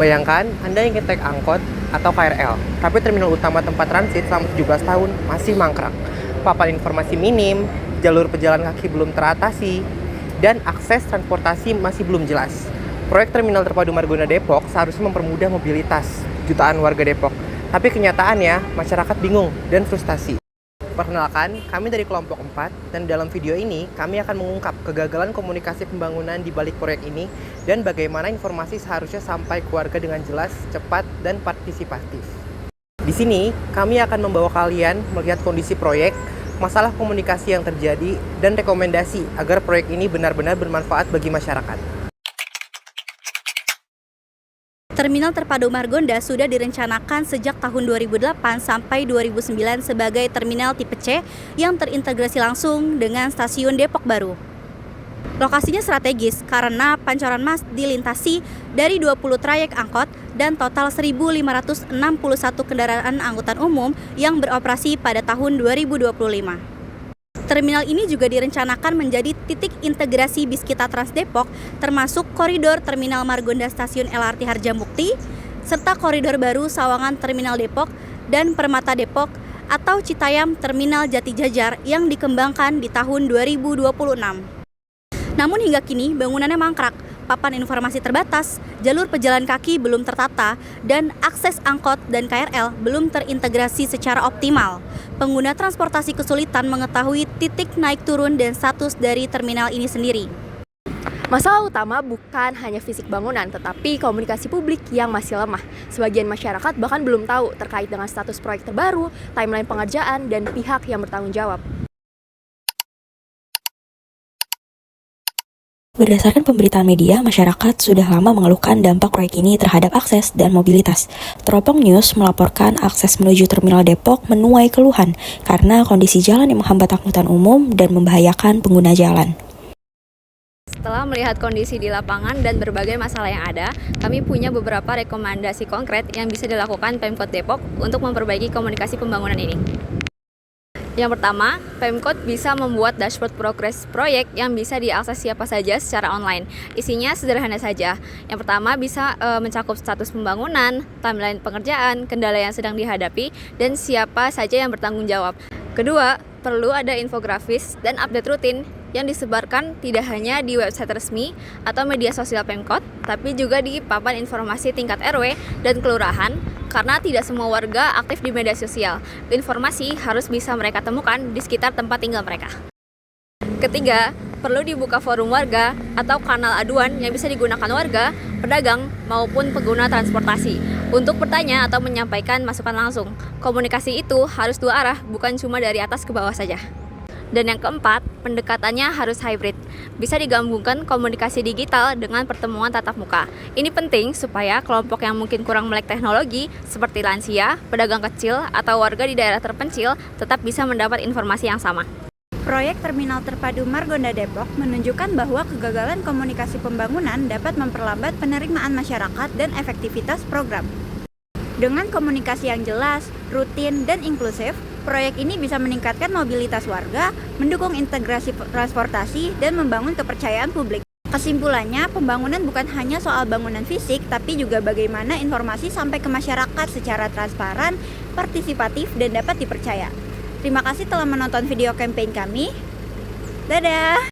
Bayangkan Anda ingin naik angkot atau KRL, tapi terminal utama tempat transit selama 17 tahun masih mangkrak. Papan informasi minim, jalur pejalan kaki belum teratasi, dan akses transportasi masih belum jelas. Proyek Terminal Terpadu Margonda Depok seharusnya mempermudah mobilitas jutaan warga Depok. Tapi kenyataannya, masyarakat bingung dan frustasi. Perkenalkan, kami dari kelompok 4, dan dalam video ini kami akan mengungkap kegagalan komunikasi pembangunan di balik proyek ini dan bagaimana informasi seharusnya sampai ke warga dengan jelas, cepat, dan partisipatif. Di sini, kami akan membawa kalian melihat kondisi proyek, masalah komunikasi yang terjadi, dan rekomendasi agar proyek ini benar-benar bermanfaat bagi masyarakat. Terminal Terpadu Margonda sudah direncanakan sejak tahun 2008 sampai 2009 sebagai terminal tipe C yang terintegrasi langsung dengan stasiun Depok Baru. Lokasinya strategis karena pancoran mas dilintasi dari 20 trayek angkot dan total 1.561 kendaraan angkutan umum yang beroperasi pada tahun 2025. Terminal ini juga direncanakan menjadi titik integrasi bis kita Trans Depok, termasuk koridor Terminal Margonda Stasiun LRT Harjamukti, serta koridor baru Sawangan Terminal Depok dan Permata Depok atau Citayam Terminal Jati Jajar yang dikembangkan di tahun 2026. Namun hingga kini bangunannya mangkrak, papan informasi terbatas, jalur pejalan kaki belum tertata, dan akses angkot dan KRL belum terintegrasi secara optimal. Pengguna transportasi kesulitan mengetahui titik naik turun dan status dari terminal ini sendiri. Masalah utama bukan hanya fisik bangunan, tetapi komunikasi publik yang masih lemah. Sebagian masyarakat bahkan belum tahu terkait dengan status proyek terbaru, timeline pengerjaan, dan pihak yang bertanggung jawab. Berdasarkan pemberitaan media, masyarakat sudah lama mengeluhkan dampak proyek ini terhadap akses dan mobilitas. Teropong News melaporkan akses menuju Terminal Depok menuai keluhan karena kondisi jalan yang menghambat angkutan umum dan membahayakan pengguna jalan. Setelah melihat kondisi di lapangan dan berbagai masalah yang ada, kami punya beberapa rekomendasi konkret yang bisa dilakukan Pemkot Depok untuk memperbaiki komunikasi pembangunan ini. Yang pertama, Pemkot bisa membuat dashboard progres proyek yang bisa diakses siapa saja secara online. Isinya sederhana saja. Yang pertama bisa mencakup status pembangunan, timeline pengerjaan, kendala yang sedang dihadapi, dan siapa saja yang bertanggung jawab. Kedua, perlu ada infografis dan update rutin yang disebarkan tidak hanya di website resmi atau media sosial Pemkot, tapi juga di papan informasi tingkat RW dan kelurahan, karena tidak semua warga aktif di media sosial. Informasi harus bisa mereka temukan di sekitar tempat tinggal mereka. Ketiga, perlu dibuka forum warga atau kanal aduan yang bisa digunakan warga, pedagang, maupun pengguna transportasi untuk bertanya atau menyampaikan masukan langsung. Komunikasi itu harus dua arah, bukan cuma dari atas ke bawah saja. Dan yang keempat, pendekatannya harus hybrid. Bisa digabungkan komunikasi digital dengan pertemuan tatap muka. Ini penting supaya kelompok yang mungkin kurang melek teknologi, seperti lansia, pedagang kecil, atau warga di daerah terpencil, tetap bisa mendapat informasi yang sama. Proyek Terminal Terpadu Margonda Depok menunjukkan bahwa kegagalan komunikasi pembangunan dapat memperlambat penerimaan masyarakat dan efektivitas program. Dengan komunikasi yang jelas, rutin, dan inklusif, proyek ini bisa meningkatkan mobilitas warga, mendukung integrasi transportasi, dan membangun kepercayaan publik. Kesimpulannya, pembangunan bukan hanya soal bangunan fisik, tapi juga bagaimana informasi sampai ke masyarakat secara transparan, partisipatif, dan dapat dipercaya. Terima kasih telah menonton video campaign kami. Dadah!